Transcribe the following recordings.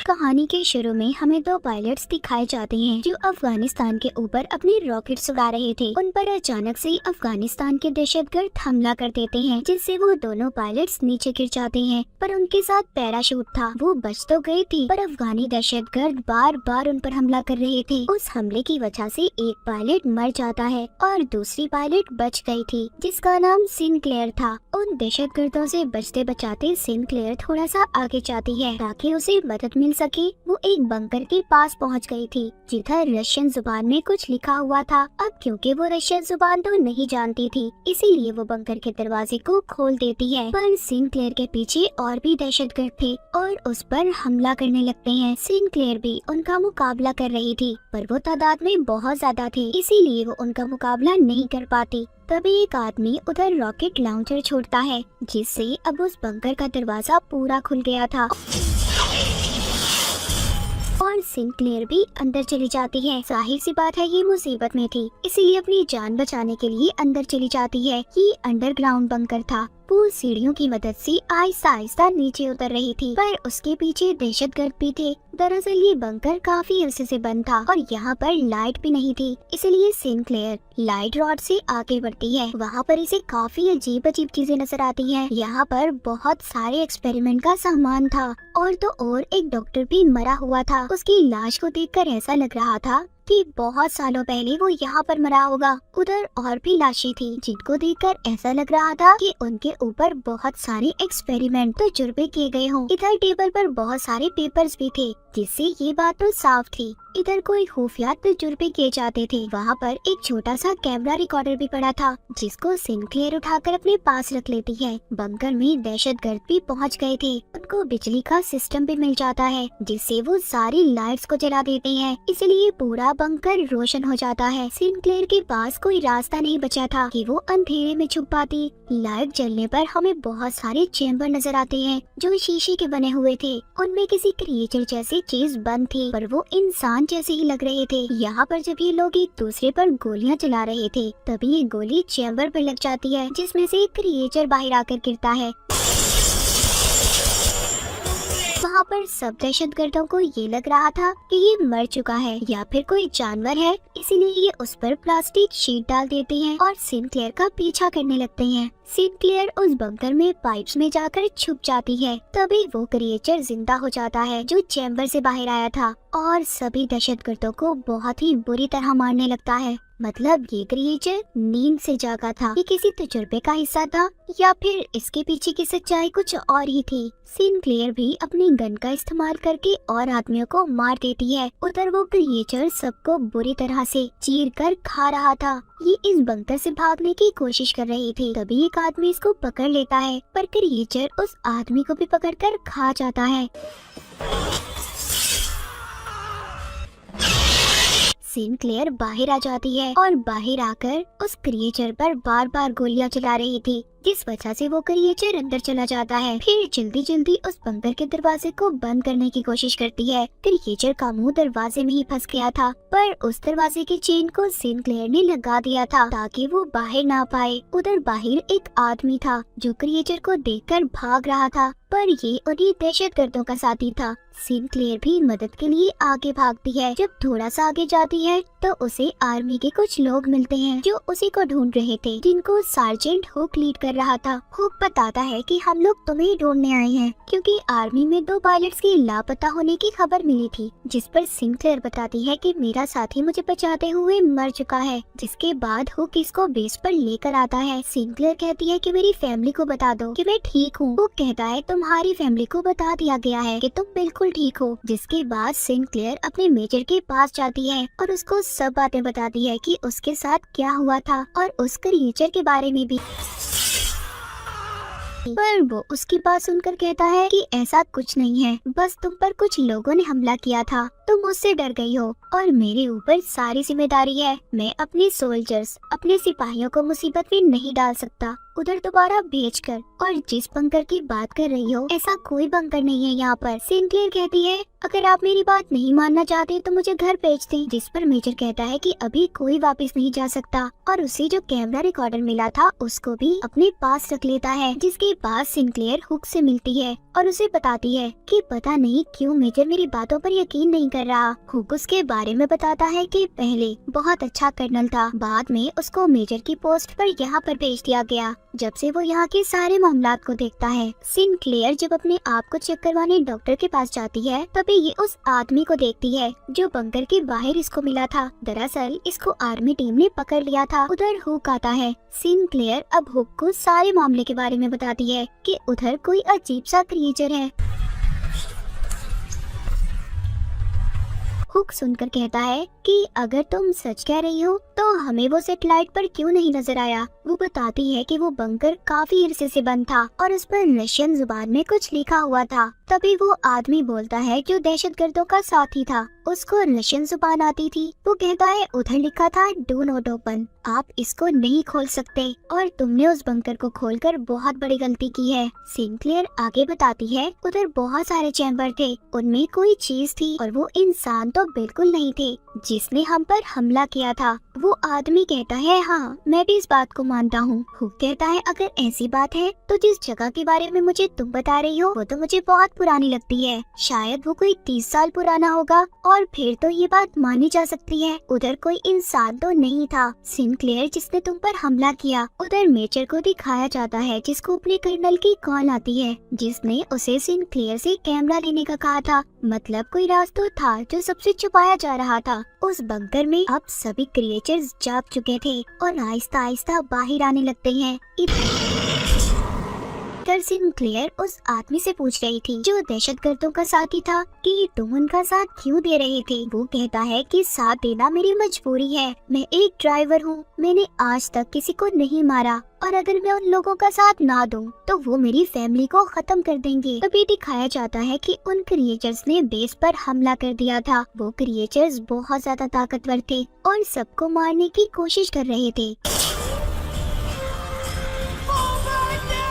कहानी के शुरू में हमें दो पायलट्स दिखाए जाते हैं जो अफगानिस्तान के ऊपर अपने रॉकेट्स उड़ा रहे थे। उन पर अचानक से अफगानिस्तान के दहशतगर्द हमला कर देते हैं, जिससे वो दोनों पायलट्स नीचे गिर जाते हैं। पर उनके साथ पैराशूट था, वो बच तो गए थे, पर अफगानी दहशतगर्द बार बार उन पर हमला कर रहे थे। उस हमले की वजह से एक पायलट मर जाता है और दूसरी पायलट बच गई थी, जिसका नाम सिनक्लेयर था। उन दहशतगर्दों से बचते बचाते सिनक्लेयर थोड़ा सा आगे जाती है ताकि उसे मदद मिल सके। वो एक बंकर के पास पहुंच गई थी जिधर रशियन जुबान में कुछ लिखा हुआ था। अब क्योंकि वो रशियन जुबान तो नहीं जानती थी, इसीलिए वो बंकर के दरवाजे को खोल देती है। पर सिनक्लेयर के पीछे और भी दहशतगर्द थे और उस पर हमला करने लगते हैं। सिनक्लेयर भी उनका मुकाबला कर रही थी, पर वो तादाद में बहुत ज्यादा थे, इसीलिए वो उनका मुकाबला नहीं कर पाती। तभी एक आदमी उधर रॉकेट लॉन्चर छोड़ता है, जिससे अब उस बंकर का दरवाजा पूरा खुल गया था और सिनक्लेयर भी अंदर चली जाती है। जाहिर सी बात है ये मुसीबत में थी, इसीलिए अपनी जान बचाने के लिए अंदर चली जाती है। ये अंडरग्राउंड बंकर था। वो सीढ़ियों की मदद से आहिस्ता आहिस्ता नीचे उतर रही थी, पर उसके पीछे दहशतगर्द भी थे। दरअसल ये बंकर काफी अरसे से बंद था और यहाँ पर लाइट भी नहीं थी, इसलिए सिनक्लेयर लाइट रॉड से आगे बढ़ती है। वहाँ पर इसे काफी अजीब अजीब चीजें नजर आती हैं। यहाँ पर बहुत सारे एक्सपेरिमेंट का सामान था और तो और एक डॉक्टर भी मरा हुआ था। उसकी लाश को देखकर ऐसा लग रहा था कि बहुत सालों पहले वो यहाँ पर मरा होगा। उधर और भी लाशें थी जिनको देखकर ऐसा लग रहा था कि उनके ऊपर बहुत सारे एक्सपेरिमेंट तजुर्बे किए गए हों। इधर टेबल पर बहुत सारे पेपर्स भी थे, जिससे ये बात तो साफ थी इधर कोई खुफिया तजुर्बे किए जाते थे। वहाँ पर एक छोटा सा कैमरा रिकॉर्डर भी पड़ा था, जिसको सिनक्लेयर उठाकर अपने पास रख लेती है। बंकर में दहशतगर्द भी पहुँच गए थे। उनको बिजली का सिस्टम भी मिल जाता है, जिससे वो सारी लाइट्स को जला देते हैं, इसलिए पूरा बंकर रोशन हो जाता है। सिनक्लेयर के पास कोई रास्ता नहीं बचा था कि वो अंधेरे में छुप पाती। लाइट जलने पर हमें बहुत सारे चेम्बर नजर आते हैं जो शीशे के बने हुए थे। उनमें किसी क्रिएचर जैसी चीज बंद थी, पर वो इंसान जैसे ही लग रहे थे। यहाँ पर जब ये लोग एक दूसरे पर गोलियां चला रहे थे, तभी ये गोली चेम्बर पर लग जाती है, जिसमें से एक क्रिएचर बाहर आकर गिरता है। वहाँ पर सब दहशतगर्दों को ये लग रहा था कि ये मर चुका है या फिर कोई जानवर है, इसीलिए ये उस पर प्लास्टिक शीट डाल देते हैं और सिनक्लेयर का पीछा करने लगते हैं। सिनक्लेयर उस बंकर में पाइप्स में जाकर छुप जाती है। तभी वो क्रिएचर जिंदा हो जाता है जो चैम्बर से बाहर आया था और सभी दहशतगर्दों को बहुत ही बुरी तरह मारने लगता है। मतलब ये क्रिएचर नींद से जागा था, ये किसी तजुर्बे का हिस्सा था या फिर इसके पीछे की सच्चाई कुछ और ही थी। सिनक्लेयर भी अपनी गन का इस्तेमाल करके और आदमियों को मार देती है। उधर वो क्रिएचर सबको बुरी तरह से चीर कर खा रहा था। ये इस बंकर से भागने की कोशिश कर रही थी, तभी एक आदमी इसको पकड़ लेता है, पर क्रिएचर उस आदमी को भी पकड़कर खा जाता है। सिनक्लेयर बाहर आ जाती है और बाहर आकर उस क्रिएचर पर बार बार गोलियां चला रही थी, जिस वजह से वो क्रिएचर अंदर चला जाता है। फिर जल्दी जल्दी उस बंकर के दरवाजे को बंद करने की कोशिश करती है। क्रिएचर का मुंह दरवाजे में ही फंस गया था, पर उस दरवाजे के चेन को सिनक्लेयर ने लगा दिया था ताकि वो बाहर ना पाए। उधर बाहर एक आदमी था जो क्रिएचर को देखकर भाग रहा था, पर ये उन्हीं दहशतगर्दों का साथी था। सिनक्लेयर भी मदद के लिए आगे भागती है। जब थोड़ा सा आगे जाती है तो उसे आर्मी के कुछ लोग मिलते हैं जो उसी को ढूंढ रहे थे, जिनको सार्जेंट हुक लीड कर रहा था। हुक बताता है कि हम लोग तुम्हें ढूंढने आए हैं क्योंकि आर्मी में 2 पायलट्स के लापता होने की खबर मिली थी, जिस पर सिनक्लेयर बताती है कि मेरा साथी मुझे बचाते हुए मर चुका है। जिसके बाद हुक इसको बेस पर लेकर आता है। सिनक्लेयर कहती है कि मेरी फैमिली को बता दो कि मैं ठीक हूँ। हुक कहता है तुम्हारी फैमिली को बता दिया गया है कि तुम बिल्कुल ठीक हो। जिसके बाद सिनक्लेयर अपने मेजर के पास जाती है और उसको सब बातें बताती है कि उसके साथ क्या हुआ था और उस क्रिएचर के बारे में भी। पर वो उसकी बात सुनकर कहता है कि ऐसा कुछ नहीं है, बस तुम पर कुछ लोगों ने हमला किया था, तुम मुझसे डर गई हो और मेरे ऊपर सारी जिम्मेदारी है। मैं अपने सोल्जर्स, अपने सिपाहियों को मुसीबत में नहीं डाल सकता। उधर दोबारा भेजकर। और जिस बंकर की बात कर रही हो, ऐसा कोई बंकर नहीं है यहाँ पर। सिंक्लेयर कहती है अगर आप मेरी बात नहीं मानना चाहते तो मुझे घर भेज दें। जिस पर मेजर कहता है कि अभी कोई वापस नहीं जा सकता और उसे जो कैमरा रिकॉर्डर मिला था उसको भी अपने पास रख लेता है। जिसके बाद सिंक्लेयर हुक से मिलती है और उसे बताती है कि पता नहीं क्यों मेजर मेरी बातों पर यकीन नहीं कर रहा। हुक उसके बारे में बताता है कि पहले बहुत अच्छा कर्नल था, बाद में उसको मेजर की पोस्ट पर यहाँ पर भेज दिया गया। जब से वो यहाँ के सारे मामलात को देखता है। सिंक्लेयर जब अपने आप को चेक करवाने डॉक्टर के पास जाती है तभी ये उस आदमी को देखती है जो बंकर के बाहर इसको मिला था। दरअसल इसको आर्मी टीम ने पकड़ लिया था। उधर हुक आता है। सिंक्लेयर अब हुक को सारे मामले के बारे में बताती है कि उधर कोई अजीब सा क्रिएचर है। हुक सुनकर कहता है कि अगर तुम सच कह रही हो तो हमें वो सैटेलाइट पर क्यों नहीं नजर आया। वो बताती है कि वो बंकर काफी अरसे से बंद था और उस पर रशियन जुबान में कुछ लिखा हुआ था। तभी वो आदमी बोलता है जो दहशतगर्दों का साथी था, उसको रशियन जुबान आती थी। वो कहता है उधर लिखा था डू नॉट ओपन, आप इसको नहीं खोल सकते और तुमने उस बंकर को खोलकर बहुत बड़ी गलती की है। सिंक्लेयर आगे बताती है उधर बहुत सारे चैम्बर थे, उनमें कोई चीज थी और वो इंसान तो बिल्कुल नहीं थे जिसने हम पर हमला किया था। वो आदमी कहता है हाँ मैं भी इस बात को मानता हूँ। हुक कहता है अगर ऐसी बात है तो जिस जगह के बारे में मुझे तुम बता रही हो वो तो मुझे बहुत पुरानी लगती है, शायद वो कोई 30 साल पुराना होगा और फिर तो ये बात मानी जा सकती है। उधर कोई इंसान तो नहीं था सिंक्लेयर जिसने तुम पर हमला किया। उधर मेजर को दिखाया जाता है जिसको अपने कर्नल की कॉल आती है जिसने उसे सिंक्लेयर से कैमरा लेने का कहा था। मतलब कोई राज तो था जो सबसे छुपाया जा रहा था। उस बंकर में अब सभी क्रिएचर्स जाग चुके थे और आहिस्ता आहिस्ता बाहर आने लगते हैं। सिंक्लेयर उस आदमी से पूछ रही थी जो दहशतगर्दों का साथी था कि तुम उनका साथ क्यों दे रहे थे। वो कहता है कि साथ देना मेरी मजबूरी है, मैं एक ड्राइवर हूँ, मैंने आज तक किसी को नहीं मारा और अगर मैं उन लोगों का साथ ना दूं तो वो मेरी फैमिली को खत्म कर देंगे। तभी दिखाया जाता है कि उन क्रिएचर्स ने बेस पर हमला कर दिया था। वो क्रिएचर्स बहुत ज्यादा ताकतवर थे और सबको मारने की कोशिश कर रहे थे।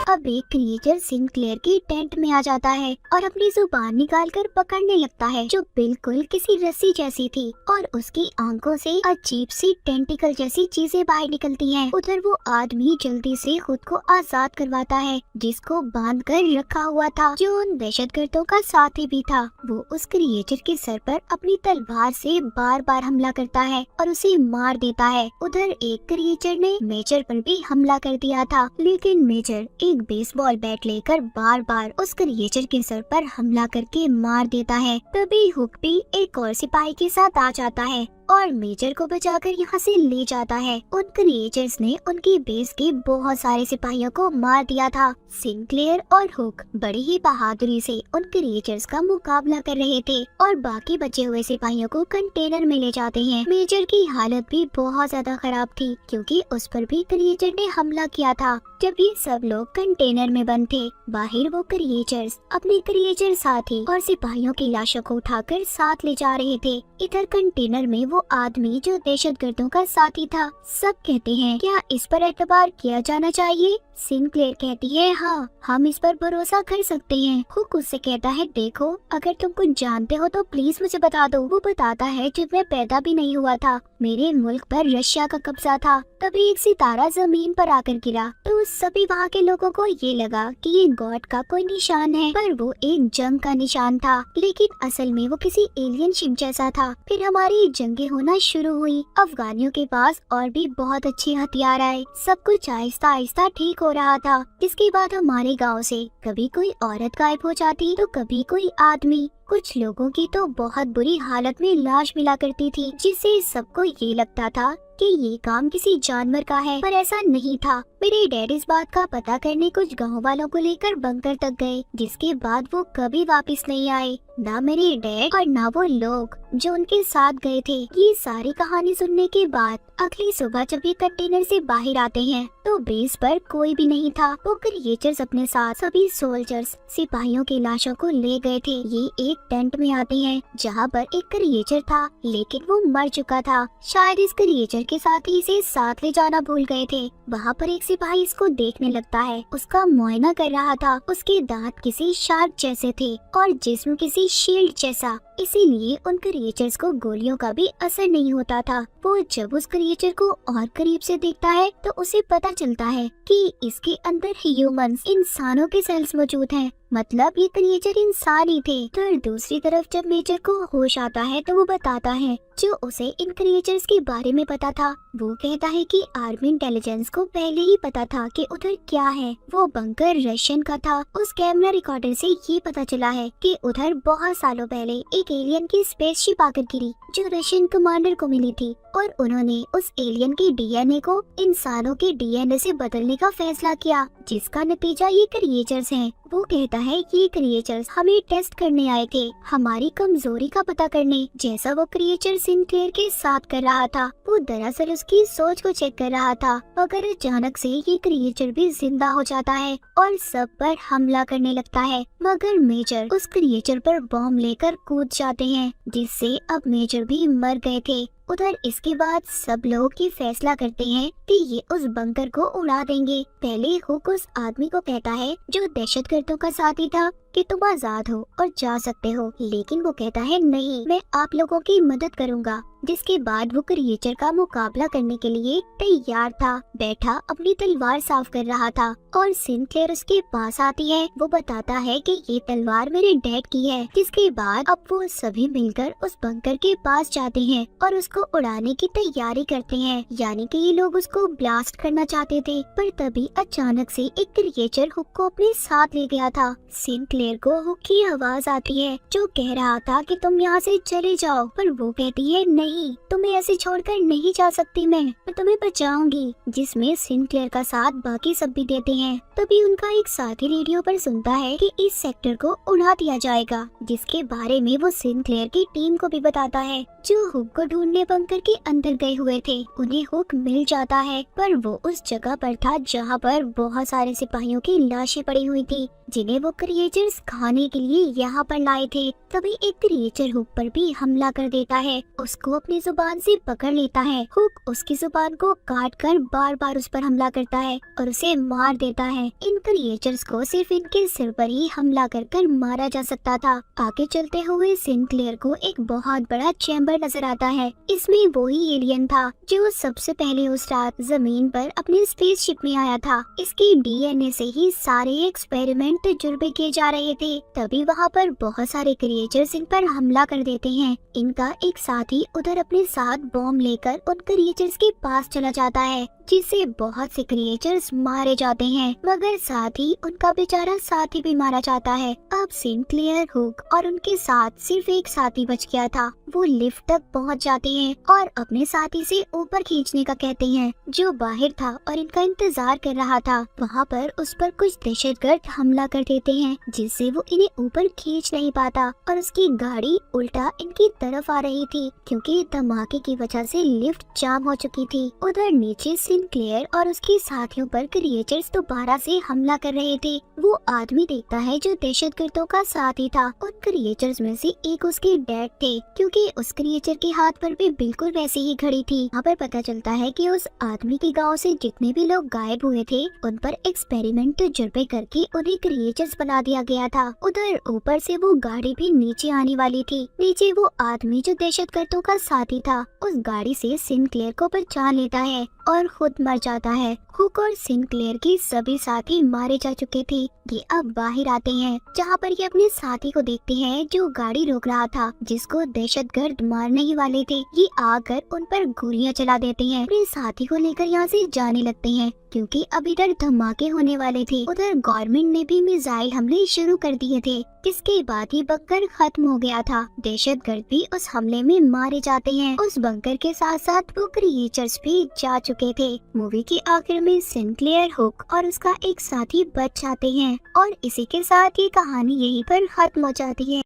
अब एक क्रिएचर सिंक्लेयर की टेंट में आ जाता है और अपनी जुबान निकालकर पकड़ने लगता है जो बिल्कुल किसी रस्सी जैसी थी और उसकी आंखों से अजीब सी टेंटिकल जैसी चीजें बाहर निकलती हैं। उधर वो आदमी जल्दी से खुद को आजाद करवाता है जिसको बांध कर रखा हुआ था जो उन दहशतगर्दों का साथी भी था। वो उस क्रिएचर के सर पर अपनी तलवार से बार बार हमला करता है और उसे मार देता है। उधर एक क्रिएचर ने मेजर पर भी हमला कर दिया था लेकिन मेजर एक बेसबॉल बैट लेकर बार बार उस क्रिएचर के सर पर हमला करके मार देता है। तभी हुक भी एक और सिपाही के साथ आ जाता है और मेजर को बचाकर यहाँ से ले जाता है। उन क्रिएचर्स ने उनकी बेस के बहुत सारे सिपाहियों को मार दिया था। सिंक्लेयर और हुक बड़ी ही बहादुरी से उन क्रिएचर्स का मुकाबला कर रहे थे और बाकी बचे हुए सिपाहियों को कंटेनर में ले जाते हैं। मेजर की हालत भी बहुत ज्यादा खराब थी क्योंकि उस पर भी क्रिएचर ने हमला किया था। जब ये सब लोग कंटेनर में बंद थे, बाहर वो क्रिएचर्स अपने क्रिएचर साथी और सिपाहियों की लाशों को उठाकर साथ ले जा रहे थे। इधर कंटेनर में वो आदमी जो दहशतगर्दों का साथी था। सब कहते हैं क्या इस पर एतबार किया जाना चाहिए। सिंक्लेयर कहती है हाँ हम इस पर भरोसा कर सकते हैं। हुक उससे कहता है देखो अगर तुम कुछ जानते हो तो प्लीज मुझे बता दो। वो बताता है जब मैं पैदा भी नहीं हुआ था मेरे मुल्क पर रशिया का कब्जा था, तभी एक सितारा जमीन पर आकर गिरा तो सभी वहाँ के लोगों को ये लगा कि ये गॉड का कोई निशान है, पर वो एक जंग का निशान था लेकिन असल में वो किसी एलियन शिप जैसा था। फिर हमारी जंगें होना शुरू हुई, अफगानियों के पास और भी बहुत अच्छे हथियार आए, सब कुछ आहिस्ता आहिस्ता ठीक हो रहा था। इसके बाद हमारे गांव से कभी कोई औरत गायब हो जाती तो कभी कोई आदमी, कुछ लोगों की तो बहुत बुरी हालत में लाश मिला करती थी जिससे सबको ये लगता था कि ये काम किसी जानवर का है, पर ऐसा नहीं था। मेरे डैड इस बात का पता करने कुछ गांव वालों को लेकर बंकर तक गए जिसके बाद वो कभी वापस नहीं आए। ना मेरे डैड और ना वो लोग जो उनके साथ गए थे। ये सारी कहानी सुनने के बाद अगली सुबह जब ये कंटेनर से बाहर आते हैं तो बेस पर कोई भी नहीं था। वो क्रिएचर्स अपने साथ सभी सोल्जर्स सिपाहियों की लाशों को ले गए थे। ये एक टेंट में आते हैं जहाँ पर एक क्रिएचर था, लेकिन वो मर चुका था। शायद इस क्रिएचर के साथ ही इसे साथ ले जाना भूल गए थे। वहाँ पर एक सिपाही इसको देखने लगता है, उसका मुआयना कर रहा था। उसके दांत किसी शार्क जैसे थे और जिस्म किसी शील्ड जैसा, इसीलिए उन क्रिएचर्स को गोलियों का भी असर नहीं होता था। वो जब उस क्रिएचर को और करीब से देखता है तो उसे पता चलता है कि इसके अंदर ह्यूमंस इंसानों के सेल्स मौजूद हैं। मतलब ये क्रिएचर इंसान ही थे। तो दूसरी तरफ जब मेजर को होश आता है तो वो बताता है जो उसे इन क्रिएचर्स के बारे में पता था। वो कहता है कि आर्मी इंटेलिजेंस को पहले ही पता था कि उधर क्या है। वो बंकर रशियन का था। उस कैमरा रिकॉर्डर से ये पता चला है कि उधर बहुत सालों पहले एक एलियन की स्पेसशिप आकर गिरी जो रशियन कमांडर को मिली थी और उन्होंने उस एलियन की डीएनए को इंसानों के डीएनए से बदलने का फैसला किया, जिसका नतीजा ये क्रिएचर्स हैं। वो कहता है ये क्रिएचर्स हमें टेस्ट करने आए थे, हमारी कमजोरी का पता करने, जैसा वो क्रिएचर सिंक्लेयर के साथ कर रहा था। वो दरअसल उसकी सोच को चेक कर रहा था। मगर अचानक से ये क्रिएचर भी जिंदा हो जाता है और सब पर हमला करने लगता है। मगर मेजर उस क्रिएचर पर बॉम्ब लेकर कूद जाते हैं, जिससे अब मेजर भी मर गए थे। उधर इसके बाद सब लोग ये फैसला करते हैं कि ये उस बंकर को उड़ा देंगे। पहले हुक उस आदमी को कहता है जो दहशतगर्दों का साथी था कि तुम आजाद हो और जा सकते हो, लेकिन वो कहता है नहीं, मैं आप लोगों की मदद करूंगा। जिसके बाद वो क्रिएचर का मुकाबला करने के लिए तैयार था। बैठा अपनी तलवार साफ कर रहा था और सिंक्लेयर उसके पास आती है। वो बताता है कि ये तलवार मेरे डैड की है। जिसके बाद अब वो सभी मिलकर उस बंकर के पास जाते हैं और उसको उड़ाने की तैयारी करते हैं। यानी कि ये लोग उसको ब्लास्ट करना चाहते थे, पर तभी अचानक से एक क्रिएचर हुक को अपने साथ ले गया था। सिंक्लेयर को हुक की आवाज आती है जो कह रहा था कि तुम यहाँ से चले जाओ, पर वो कहती है नहीं, तुम्हें ऐसे छोड़कर नहीं जा सकती, मैं तुम्हें बचाऊंगी। जिसमें सिंक्लेयर का साथ बाकी सब भी देते हैं। तभी उनका एक साथी रेडियो पर सुनता है कि इस सेक्टर को उड़ा दिया जाएगा, जिसके बारे में वो सिंक्लेयर की टीम को भी बताता है जो हुक को ढूंढने बंकर के अंदर गए हुए थे। उन्हें हुक मिल जाता है, पर वो उस जगह पर था जहाँ पर बहुत सारे सिपाहियों की लाशें पड़ी हुई थी, जिन्हें वो क्रिएचर्स खाने के लिए यहाँ पर लाए थे। तभी एक क्रिएचर हुक पर भी हमला कर देता है, उसको अपनी जुबान से पकड़ लेता है। हुक उसकी जुबान को काट कर बार बार उस पर हमला करता है और उसे मार देता है। इन क्रिएचर्स को सिर्फ इनके सिर पर ही हमला कर मारा जा सकता था। आगे चलते हुए सिंक्लेयर को एक बहुत बड़ा चैम्बर नजर आता है। इसमें वही एलियन था जो सबसे पहले उस रात जमीन पर अपनी स्पेसशिप में आया था। इसके डीएनए से ही सारे एक्सपेरिमेंट तजुर्बे किए जा रहे थे। तभी वहाँ पर बहुत सारे क्रिएचर्स इन पर हमला कर देते हैं। इनका एक साथी उधर अपने साथ बॉम्ब लेकर उन क्रिएचर्स के पास चला जाता है, जिससे बहुत से क्रिएचर्स मारे जाते हैं, मगर साथ ही उनका बेचारा साथी भी मारा जाता है। अब सिंक्लेयर, हुक और उनके साथ सिर्फ एक साथी बच गया था। वो लिफ्ट तक पहुंच जाते हैं और अपने साथी से ऊपर खींचने का कहते हैं, जो बाहर था और इनका इंतजार कर रहा था। वहाँ पर उस पर कुछ दहशतगर्द हमला कर देते हैं, जिससे वो इन्हें ऊपर खींच नहीं पाता और उसकी गाड़ी उल्टा इनकी तरफ आ रही थी, क्योंकि धमाके की वजह से लिफ्ट जाम हो चुकी थी। उधर नीचे सिंक्लेयर और उसके साथियों पर क्रिएचर्स दोबारा से हमला कर रहे थे। वो आदमी देखता है जो दहशतगर्दों का साथी था। उन क्रिएचर्स में से एक उसके डैड थे, क्योंकि उस क्रिएचर के हाथ पर भी बिल्कुल वैसी ही घड़ी थी। यहाँ पर पता चलता है कि उस आदमी के गांव से जितने भी लोग गायब हुए थे, उन पर एक्सपेरिमेंट तजुर्बे करके उन्हें क्रिएचर्स बना दिया गया था। उधर ऊपर से वो गाड़ी भी नीचे आने वाली थी। नीचे वो आदमी जो दहशतगर्दों का साथी था उस गाड़ी से सिंक्लेयर को पहचान लेता है और खुद मर जाता है। हुक और सिंक्लेयर के सभी साथी मारे जा चुके थे। ये अब बाहर आते हैं, जहाँ पर ये अपने साथी को देखते हैं जो गाड़ी रोक रहा था, जिसको दहशतगर्द मारने ही वाले थे। ये आकर उन पर गोलियां चला देते हैं। अपने साथी को लेकर यहाँ से जाने लगते हैं, क्योंकि अब इधर धमाके होने वाले थे। उधर गवर्नमेंट ने भी मिसाइल हमले शुरू कर दिए थे, जिसके बाद ही बंकर खत्म हो गया था। दहशतगर्द भी उस हमले में मारे जाते हैं। उस बंकर के साथ साथ वो क्रिएचर्स भी जा चुके थे। मूवी के आखिर में सिंक्लेयर, हुक और उसका एक साथी बच जाते हैं और इसी के साथ ये कहानी यहीं पर खत्म हो जाती है।